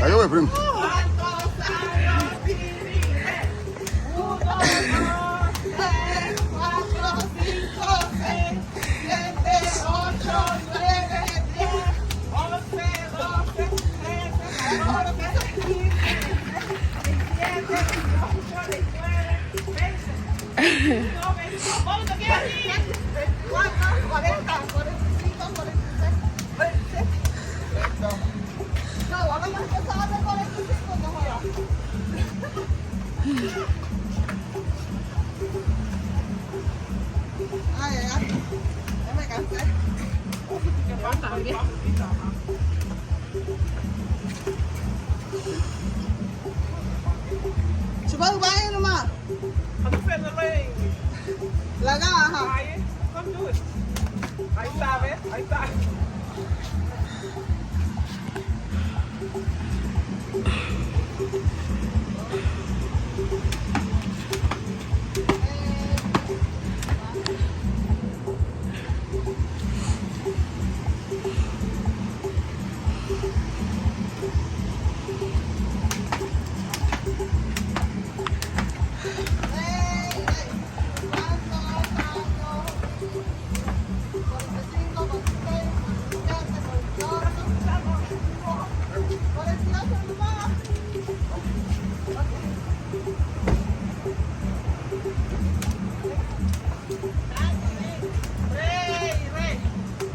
Ahí voy, primo. Supaya baik rumah. Ano pa na lang? Laga ha. Kaya? Come do it. Ahí está, ¿ves? Ahí está.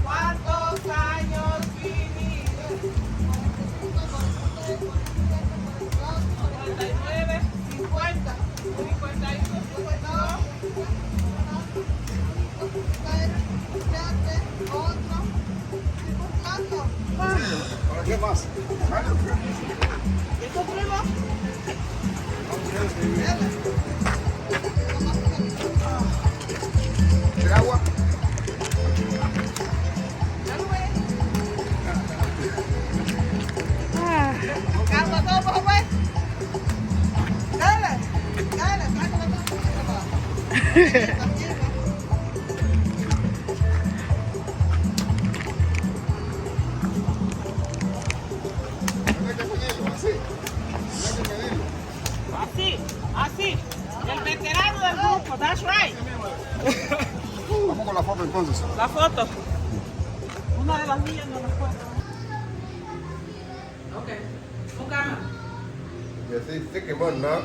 ¿Cuántos años viviste? 49, 50, 51, 52. ¿Para qué más? ¿Y tu primo? ¿Quieres agua? Calma, todo, pues. Dale, dale, sácalo todo. Así, así. El veterano del grupo, that's right. Vamos con la foto entonces. La foto. Una de las niñas no la foto. Ok. Con calma. You see, stick him on now.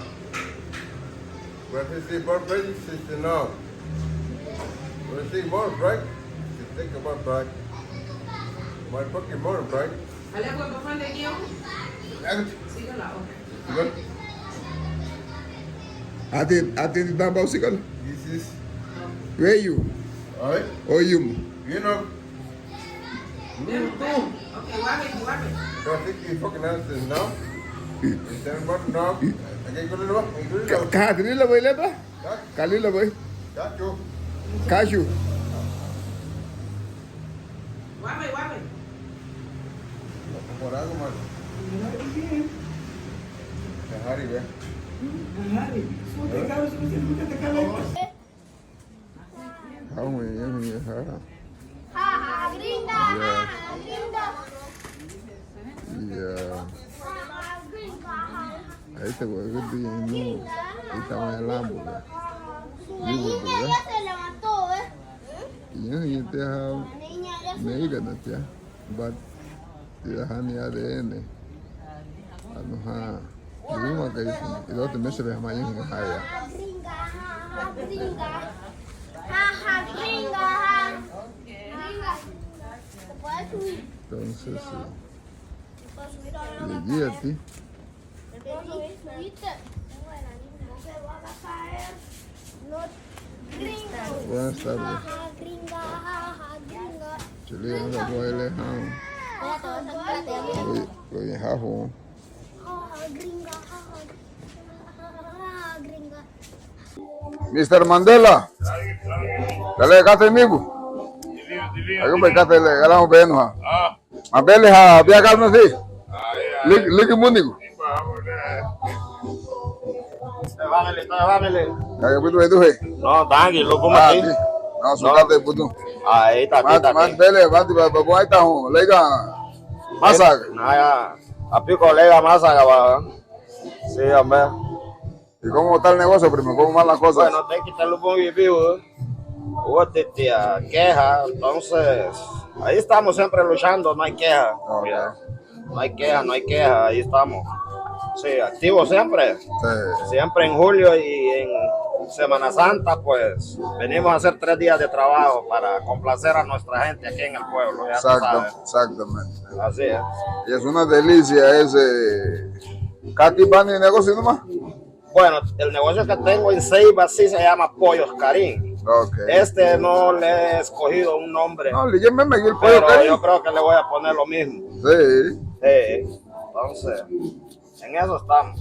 When you see bird right, you see now. When you see bird right, you stick him on right. My Pokemon right. ¿Ale por frente aquí? Síguela, ok. I think that bicycle. This is, Where you? alright, Or you? you know, Ok, guarde. don't think you fucking answers now. You stand about now. Again, go to the back. Go to the back. Kanila boy lepa? Kanila boy? Got you. Cashew. Guarde. Por algo, man. Harry, ve. How many? Jaja, gringa, Yeah. jaja, gringa. Yeah. Jaja, gringa, jaja. Ahí te voy a ver bien. Ahí estaba en el árbol. Su niña ya se levantó, ¿eh? Yan te ha La niña ya se neiga na tia. But the honey ADN. Ano ha. Luma guys. Ilo te mese be mayin nga haya. Jaja, gringa, jaja, gringa. Jaja, gringa, jaja. Gringa. ¿Te puedes subir? Entonces, ¿Te puedes subir ahora? llegué a ti. ¿Te puedes subir? ¿Subiste? Bueno, no se va a caer. No, gringa. Buenas tardes. Jaja, gringa, jaja, gringa. Chile anda por el lejano. Lo hajo. Jaja, gringa, jaja. Jaja, gringa. Mr. Mandela. Dale kate migu. Ayo ba kate le galang beno ha. Mabele ha biya kal na si. Ligi munigu. Bájale. Kaya bitu he. No, tranquilo, ¿cómo así? No, sukate putu. Ahí está, Mat bele, mati babu ay tahu. Lega masak. Naya, api colega masaga va. Sí, hombre. ¿Y cómo está el negocio, primo? ¿Cómo van las cosas? Bueno, te quitarlo un vivo. Hubo tía queja, entonces ahí estamos siempre luchando, no hay queja. Ok. Mira, no hay queja, no hay queja, ahí estamos. Sí, activos siempre. Sí. Siempre en julio y en Semana Santa, pues venimos a hacer 3 días de trabajo para complacer a nuestra gente aquí en el pueblo. Ya tú sabes. Exactamente. Así es. Y es una delicia ese. ¿Katy Bani negocio nomás? Bueno, el negocio que tengo en Ceiba sí se llama Pollos Karim. Ok. Este no le he escogido un nombre, No, lígueme me el pollo pero Karim. yo creo que le voy a poner lo mismo. Sí. Entonces, en eso estamos.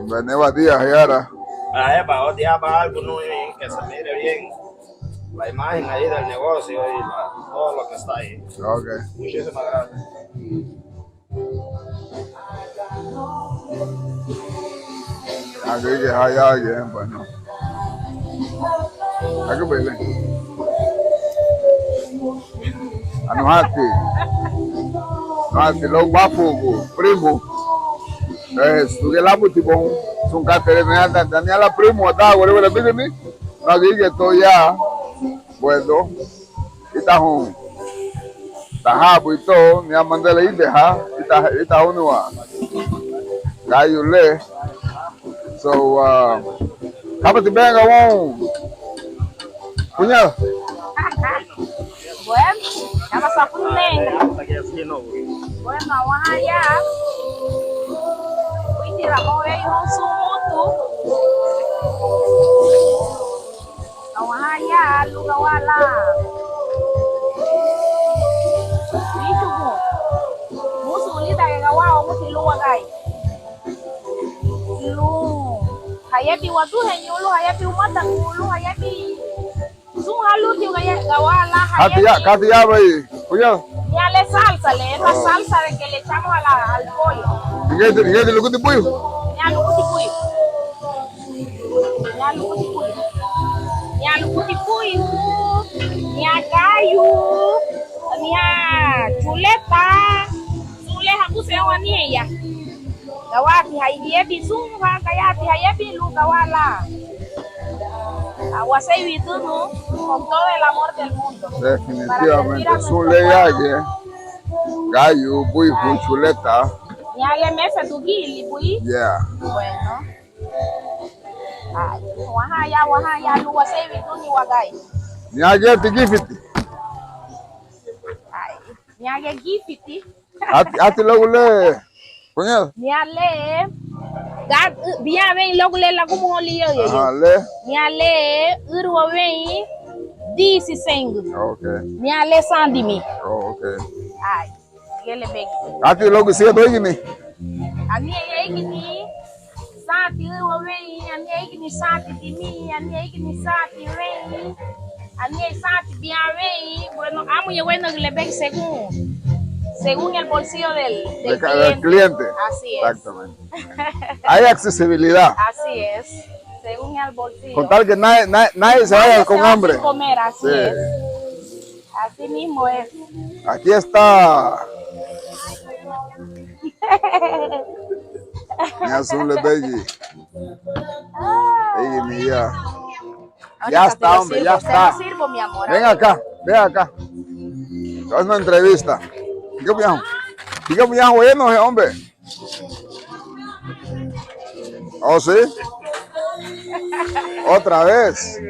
Veneva Díaz, Yara. Para otro día para algo ¿no? Y que se mire bien la imagen ahí del negocio y todo lo que está ahí. Ok. Muchísimas gracias. Aquí que hay alguien, pues no. Aquí pues ven. Ano hati. Hati lo guapo, primo. Suge la butibon. Son catere me anda Daniela primo ata wale wale bigini. Na gige to ya. Bueno. Ita hon. Tahabu ito ni amandele ideha. Ita honua. Gayule. So, kapati benga won. Punya. Bueno, llama sa punenga. Bueno, wahaya. Kuitira mo yung sumutu. Wahaya, luga wala. Dito mo. Musu ulita kaya wao musi luwa kay. Lu. Hayapi watu henyulu, hayapi umata ngulu, hayapi Haluti gawala Kati ya bai. Punya. Ya le salsa, le la salsa de que le echamos al pollo. Ingete lo kuti puyo. Ya lo kuti puyo. Ya lo kuti puyo. Ya kayu. Ya chuleta. Chuleta kusewa ni ya. Gawati hayebi sunga kayati hayebi lu gawala. Aguasei Vituno con todo el amor del mundo. Definitivamente es un legaje. Gallo, bui, chuleta. Ya le mese tu gili, bui. Yeah. Bueno. Ay, wahaya, lu Aguasei Vituno wagai. Nyage tigifiti. Ay, nyage gifiti. Ati logo le. Punya. Nyale. Gad bien ven logo le la como liyo yo. Le. Nyale urwa ven disi sengu. Okay. Nyale sandimi. Oh, okay. Ay, gele begi. Ati logo siya to gini. Ani egini sati urwa ven, ani egini sati dimi, ani egini sati ven. Ani sati bien ven. Bueno, amo yo bueno gele begi según el bolsillo del cliente. Así es. Exactamente. Hay accesibilidad. Así es. Según el bolsillo. Con tal que nadie se vaya con hambre. Comer, así Sí. es. Así mismo es. Aquí está. Mi azul de Belgi. Belgi, ya. Ya está, hombre, ya está. Te lo sirvo, mi amor. Ven acá, ven acá. Es una entrevista. Diga mi hijo bueno, hombre. Oh, sí. Otra vez.